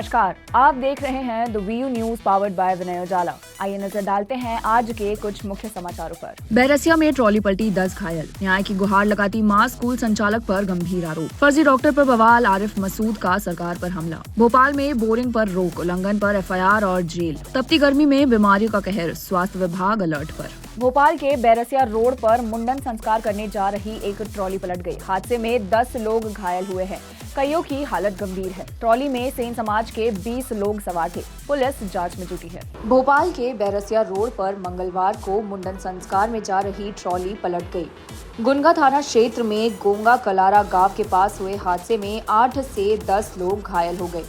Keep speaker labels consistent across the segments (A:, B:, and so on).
A: नमस्कार, आप देख रहे हैं the VU news powered by Vinay Ujala. आइए नजर डालते हैं आज के कुछ मुख्य समाचारों पर। बैरसिया में ट्रॉली पलटी, 10 घायल, न्याय की गुहार लगाती मां, स्कूल संचालक पर गंभीर आरोप। फर्जी डॉक्टर पर बवाल, आरिफ मसूद का सरकार पर हमला। भोपाल में बोरिंग पर रोक, उल्लंघन पर FIR और जेल। तपती गर्मी में बीमारियों का कहर, स्वास्थ्य विभाग अलर्ट पर। भोपाल के बैरसिया रोड पर मुंडन संस्कार करने जा रही एक ट्रॉली पलट गई। हादसे में 10 लोग घायल हुए हैं, कईयों की हालत गंभीर है। ट्रॉली में सेन समाज के 20 लोग सवार थे, पुलिस जांच में जुटी है। भोपाल के बैरसिया रोड पर मंगलवार को मुंडन संस्कार में जा रही ट्रॉली पलट गई। गुनगा थाना क्षेत्र में गोंगा कलारा गांव के पास हुए हादसे में 8 से 10 लोग घायल हो गए।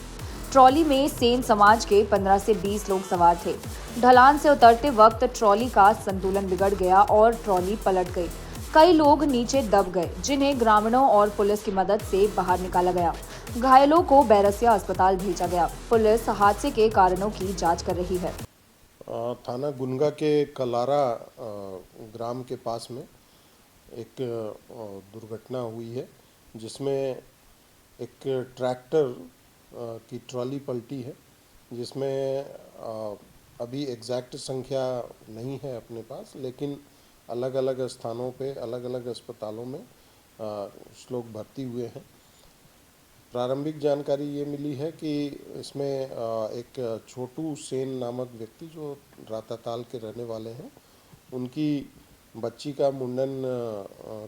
A: ट्रॉली में सेन समाज के 15 से 20 लोग सवार थे। ढलान से उतरते वक्त ट्रॉली का संतुलन बिगड़ गया और ट्रॉली पलट गई। कई लोग नीचे दब गए, जिन्हें ग्रामीणों और पुलिस की मदद से बाहर निकाला गया। घायलों को बैरसिया अस्पताल भेजा गया। पुलिस हादसे के कारणों की जांच कर रही है।
B: थाना गुनगा के कलारा ग्राम के पास में एक दुर्घटना हुई है, जिसमें एक ट्रैक्टर की ट्रॉली पलटी है, जिसमें अभी एग्जैक्ट संख्या नहीं है अपने पास, लेकिन अलग अलग स्थानों पे, अलग अलग अस्पतालों में लोग भर्ती हुए हैं। प्रारंभिक जानकारी ये मिली है कि इसमें एक छोटू सेन नामक व्यक्ति जो राताताल के रहने वाले हैं, उनकी बच्ची का मुंडन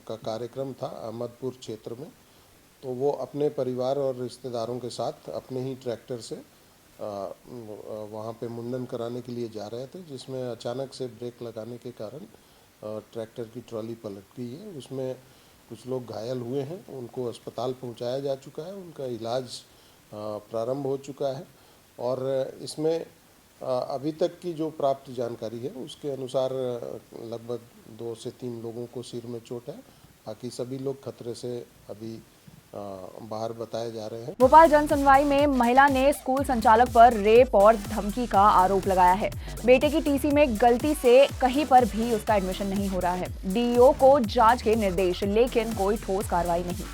B: का कार्यक्रम था अहमदपुर क्षेत्र में। तो वो अपने परिवार और रिश्तेदारों के साथ अपने ही ट्रैक्टर से वहाँ पे मुंडन कराने के लिए जा रहे थे, जिसमें अचानक से ब्रेक लगाने के कारण ट्रैक्टर की ट्रॉली पलट गई है। उसमें कुछ लोग घायल हुए हैं, उनको अस्पताल पहुंचाया जा चुका है, उनका इलाज प्रारंभ हो चुका है। और इसमें अभी तक की जो प्राप्त जानकारी है उसके अनुसार लगभग 2 से 3 लोगों को सिर में चोट है। बाकी सभी लोग खतरे से अभी बाहर बताए जा रहे हैं।
A: भोपाल जन सुनवाई में महिला ने स्कूल संचालक पर रेप और धमकी का आरोप लगाया है। बेटे की TC में गलती से कहीं पर भी उसका एडमिशन नहीं हो रहा है। DEO को जांच के निर्देश, लेकिन कोई ठोस कार्रवाई नहीं।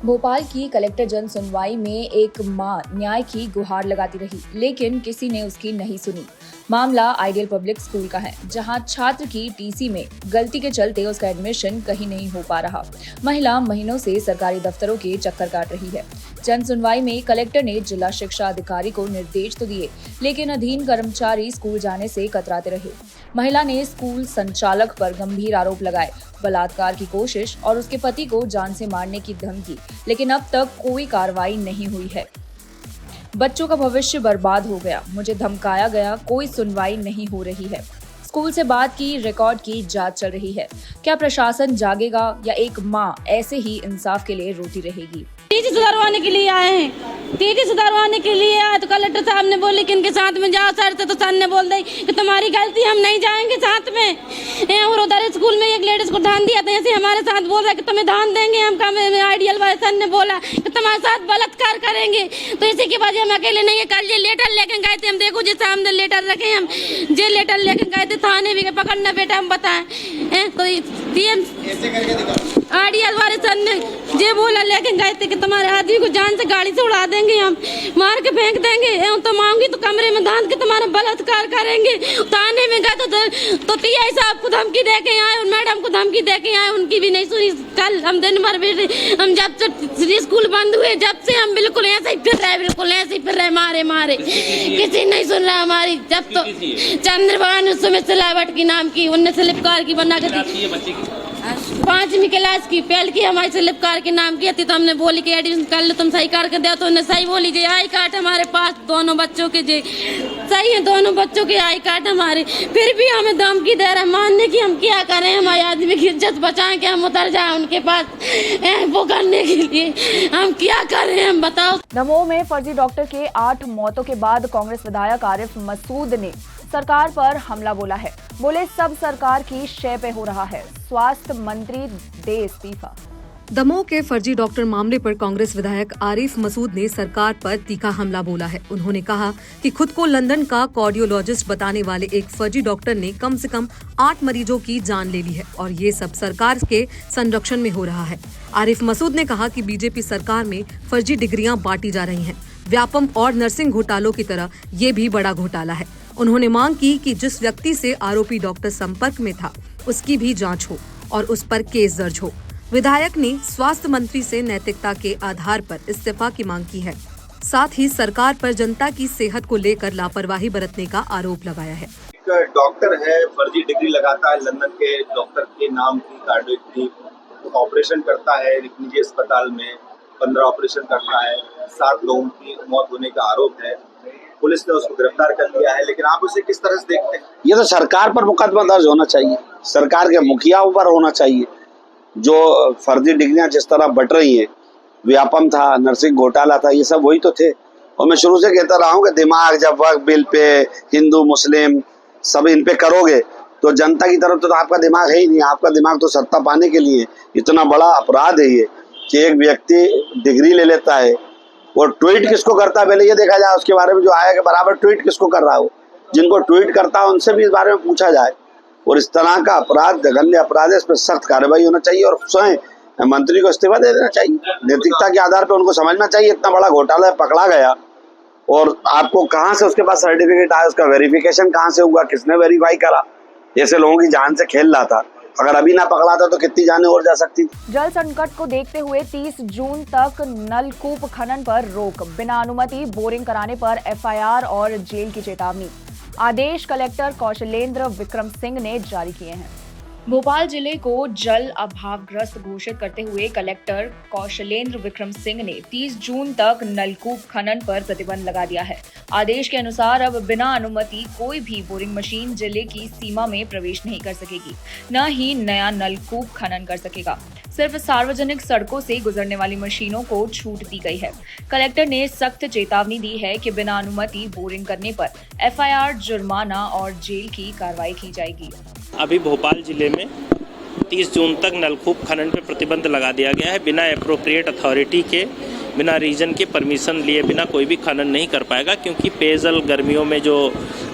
A: भोपाल की कलेक्टर जन सुनवाई में एक मां न्याय की गुहार लगाती रही, लेकिन किसी ने उसकी नहीं सुनी। मामला आइडियल पब्लिक स्कूल का है, जहां छात्र की TC में गलती के चलते उसका एडमिशन कहीं नहीं हो पा रहा। महिला महीनों से सरकारी दफ्तरों के चक्कर काट रही है। जन सुनवाई में कलेक्टर ने जिला शिक्षा अधिकारी को निर्देश तो दिए, लेकिन अधीन कर्मचारी स्कूल जाने से कतराते रहे। महिला ने स्कूल संचालक पर गंभीर आरोप लगाए, बलात्कार की कोशिश और उसके पति को जान से मारने की धमकी, लेकिन अब तक कोई कार्रवाई नहीं हुई है। बच्चों का भविष्य बर्बाद हो गया, मुझे धमकाया गया, कोई सुनवाई नहीं हो रही है। स्कूल से बात की, रिकॉर्ड की जांच चल रही है। क्या प्रशासन जागेगा या एक मां ऐसे ही इंसाफ के लिए रोती रहेगी?
C: TC सुधारवाने के लिए आए हैं, TC सुधारवाने के लिए आए तो कलेक्टर साहब ने बोले कि इनके साथ में जाओ सर से, तो सर ने बोल दी कि तुम्हारी गलती, हम नहीं जाएंगे साथ में। और उधर स्कूल में एक लेडीज को ध्यान दिया था, ऐसे हमारे साथ बोल रहा कि तुम्हें ध्यान देंगे हम, आइडियल वाले सर ने बोला कि तुम्हारे साथ बलात्कार करेंगे। तो इसी की वजह हम अकेले नहीं है, कल ये लेटर लेके गए थे, हम देखो जैसे हमने लेटर रखे, हम जे लेटर लेके गए थे थाने भी पकड़ना बेटा, हम बताएं। तो आइडियल वाले सर ने जे बोला लेके गए थे कि तुम्हारे आदमी को जान से गाड़ी से उड़ा देंगे, हम मार के फेंक देंगे, तो मांगी तो कमरे में धांध के तुम्हारा बलात्कार करेंगे। थाने में गए तो TI साहब को धमकी दे के आए और मैडम को धमकी दे के आए, उनकी भी नहीं सुनी। कल हम दिन भर बैठे, हम जब से स्कूल बंद हुए जब से हम बिल्कुल ऐसे ही फिर रहे, बिल्कुल ऐसे ही फिर रहे, मारे किसी नहीं सुन रहा हमारी। जब तो चंद्रभान सुमित सिलावट की नाम की, उनने स्लिपकार की बना के 5वीं क्लास की पहल की हमारी स्लिपकार के नाम की थी। तो हमने बोली कि एडमिशन कर लो, तुम सही करके दो, तो उन्हें सही बोली जे आई कार्ड हमारे पास दोनों बच्चों के जे सही है, दोनों बच्चों के आई कार्ड हमारे, फिर भी हमें धमकी दे रहा है मानने की। हम क्या करें, हमारे आदमी की इज्जत बचाएं कि हम उतर जाए उनके पास वो करने के लिए, हम क्या करें, हम बताओ।
A: दमोह में फर्जी डॉक्टर के 8 मौतों के बाद कांग्रेस विधायक आरिफ मसूद ने सरकार पर हमला बोला है। बोले सब सरकार की शय पे हो रहा है, स्वास्थ्य मंत्री दे इस्तीफा।
D: दमोह के फर्जी डॉक्टर मामले पर कांग्रेस विधायक आरिफ मसूद ने सरकार पर तीखा हमला बोला है। उन्होंने कहा कि खुद को लंदन का कार्डियोलॉजिस्ट बताने वाले एक फर्जी डॉक्टर ने कम से कम 8 मरीजों की जान ले ली है और ये सब सरकार के संरक्षण में हो रहा है। आरिफ मसूद ने कहा कि बीजेपी सरकार में फर्जी डिग्रियां बांटी जा रही हैं। व्यापम और नर्सिंग घोटालों की तरह ये भी बड़ा घोटाला है। उन्होंने मांग की कि जिस व्यक्ति से आरोपी डॉक्टर संपर्क में था उसकी भी जांच हो और उस पर केस दर्ज हो। विधायक ने स्वास्थ्य मंत्री से नैतिकता के आधार पर इस्तीफा की मांग की है। साथ ही सरकार पर जनता की सेहत को लेकर लापरवाही बरतने का आरोप लगाया है।
E: एक डॉक्टर है, फर्जी डिग्री लगाता है, लंदन के डॉक्टर के नाम की कार्डियोलॉजी ऑपरेशन करता है एक निजी अस्पताल में, 15 ऑपरेशन करता है, 7 लोगों की मौत होने का आरोप है। पुलिस ने उसको गिरफ्तार कर लिया है, लेकिन आप उसे किस तरह से देखते हैं?
F: ये तो सरकार पर मुकदमा दर्ज होना चाहिए, सरकार के मुखियाओं पर होना चाहिए। जो फर्जी डिग्रियां जिस तरह बट रही हैं, व्यापम था, नर्सिंग घोटाला था, ये सब वही तो थे। और मैं शुरू से कहता रहा हूँ कि दिमाग जब वक्त बिल पे हिंदू मुस्लिम सब इन पे करोगे तो जनता की तरफ तो आपका दिमाग है ही नहीं। आपका दिमाग तो सत्ता पाने के लिए। इतना बड़ा अपराध है ये कि एक व्यक्ति डिग्री ले लेता है और ट्वीट किसको करता है, पहले ये देखा जाए उसके बारे में। जो आया कि बराबर ट्वीट किसको कर रहा हो, जिनको ट्वीट करता है उनसे भी इस बारे में पूछा जाए। और इस तरह का अपराध जघन्य अपराध है, इस पर सख्त कार्रवाई होना चाहिए और स्वयं मंत्री को इस्तीफा दे देना चाहिए। नैतिकता के आधार पर उनको समझना चाहिए इतना बड़ा घोटाला पकड़ा गया और आपको कहाँ से उसके पास सर्टिफिकेट आया, उसका वेरिफिकेशन कहाँ से हुआ, किसने वेरीफाई करा। ऐसे लोगों की जान से खेल रहा था। अगर अभी ना पकड़ा था तो कितनी जानें और जा सकती थी।
A: जल संकट को देखते हुए 30 जून तक नलकूप खनन पर रोक, बिना अनुमति बोरिंग कराने पर एफआईआर और जेल की चेतावनी। आदेश कलेक्टर कौशलेंद्र विक्रम सिंह ने जारी किए हैं। भोपाल जिले को जल अभावग्रस्त घोषित करते हुए कलेक्टर कौशलेंद्र विक्रम सिंह ने 30 जून तक नलकूप खनन पर प्रतिबंध लगा दिया है। आदेश के अनुसार अब बिना अनुमति कोई भी बोरिंग मशीन जिले की सीमा में प्रवेश नहीं कर सकेगी, न ही नया नलकूप खनन कर सकेगा। सिर्फ सार्वजनिक सड़कों से गुजरने वाली मशीनों को छूट दी गई है। कलेक्टर ने सख्त चेतावनी दी है कि बिना अनुमति बोरिंग करने पर एफआईआर, जुर्माना और जेल की कार्रवाई की जाएगी।
G: अभी भोपाल जिले में 30 जून तक नलकूप खनन पर प्रतिबंध लगा दिया गया है। बिना एप्रोप्रिएट अथॉरिटी के, बिना रीजन के परमिशन लिए बिना कोई भी खनन नहीं कर पाएगा, क्योंकि पेयजल गर्मियों में जो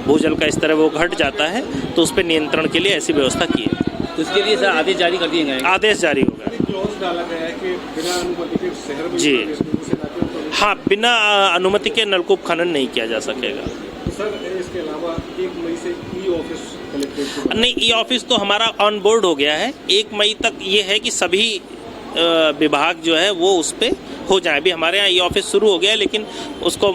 G: भूजल का स्तर है वो घट जाता है, तो उस पर नियंत्रण के लिए ऐसी व्यवस्था की है।
H: तो इसके लिए सर आदेश जारी कर दिए गए हैं?
G: आदेश जारी होगा
I: डाला गया है कि बिना अनुमति के शहर में
G: जी हाँ, बिना अनुमति के नलकूप खनन नहीं किया जा सकेगा।
I: सर इसके अलावा 1 मई से ई ऑफिस कलेक्ट्रेट
G: नहीं, ई ऑफिस तो हमारा ऑन बोर्ड हो गया है। 1 मई तक ये है कि सभी विभाग जो है वो उस पर हो जाए। अभी हमारे यहाँ ई ऑफिस शुरू हो गया है, लेकिन उसको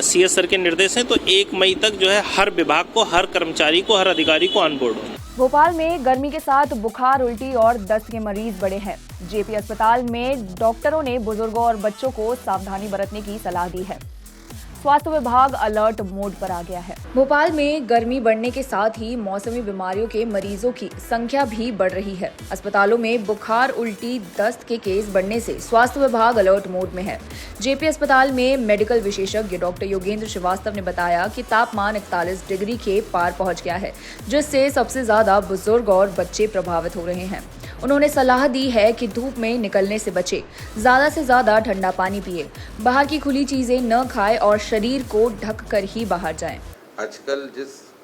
G: सीएस सर के निर्देश हैं, तो 1 मई तक जो है हर विभाग को, हर कर्मचारी को, हर अधिकारी को ऑन बोर्ड हो।
A: भोपाल में गर्मी के साथ बुखार, उल्टी और दस्त के मरीज बढ़े हैं। जेपी अस्पताल में डॉक्टरों ने बुजुर्गों और बच्चों को सावधानी बरतने की सलाह दी है। स्वास्थ्य विभाग अलर्ट मोड पर आ गया है। भोपाल में गर्मी बढ़ने के साथ ही मौसमी बीमारियों के मरीजों की संख्या भी बढ़ रही है। अस्पतालों में बुखार, उल्टी, दस्त के केस बढ़ने से स्वास्थ्य विभाग अलर्ट मोड में है। जेपी अस्पताल में मेडिकल विशेषज्ञ डॉक्टर योगेंद्र श्रीवास्तव ने बताया कि तापमान 41 डिग्री के पार पहुंच गया है, जिससे सबसे ज्यादा बुजुर्ग और बच्चे प्रभावित हो रहे हैं। उन्होंने सलाह दी है कि धूप में निकलने से बचे, ज्यादा से ज्यादा ठंडा पानी पिए, बाहर की खुली चीजें न खाएं और शरीर को ढक कर ही बाहर जाएं।
J: आजकल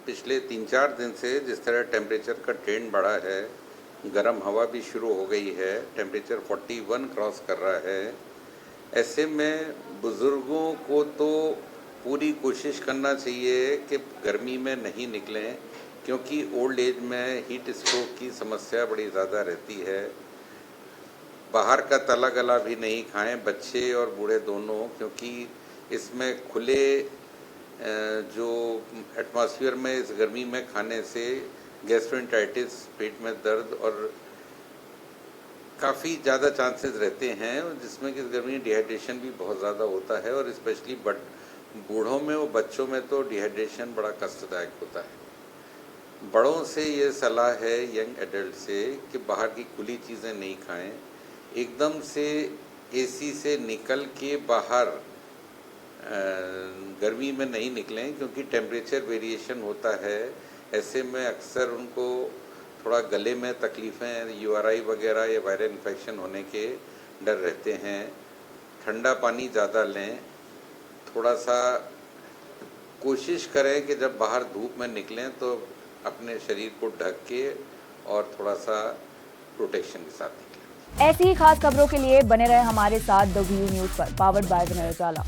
J: पिछले 3-4 दिन से जिस तरह टेम्परेचर का ट्रेंड बढ़ा है, गर्म हवा भी शुरू हो गई है, टेम्परेचर 41 क्रॉस कर रहा है। ऐसे में बुजुर्गों को तो पूरी कोशिश करना चाहिए कि गर्मी में नहीं निकलें, क्योंकि ओल्ड एज में हीट स्ट्रोक की समस्या बड़ी ज़्यादा रहती है। बाहर का तला गला भी नहीं खाएं, बच्चे और बूढ़े दोनों, क्योंकि इसमें खुले जो एटमॉस्फेयर में इस गर्मी में खाने से गैस्ट्रोएंटेराइटिस, पेट में दर्द और काफ़ी ज़्यादा चांसेस रहते हैं, जिसमें कि इस गर्मी में डिहाइड्रेशन भी बहुत ज़्यादा होता है और स्पेशली बूढ़ों में और बच्चों में तो डिहाइड्रेशन बड़ा कष्टदायक होता है। बड़ों से ये सलाह है, यंग एडल्ट से, कि बाहर की खुली चीज़ें नहीं खाएं, एकदम से एसी से निकल के बाहर गर्मी में नहीं निकलें, क्योंकि टेम्परेचर वेरिएशन होता है। ऐसे में अक्सर उनको थोड़ा गले में तकलीफ़ें, यूआरआई वगैरह या वायरल इन्फेक्शन होने के डर रहते हैं। ठंडा पानी ज़्यादा लें, थोड़ा सा कोशिश करें कि जब बाहर धूप में निकलें तो अपने शरीर को ढक के और थोड़ा सा प्रोटेक्शन के साथ निकलें।
A: ऐसी ही खास खबरों के लिए बने रहे हमारे साथ द व्यू न्यूज पर, पावर्ड बाय विनय उजाला।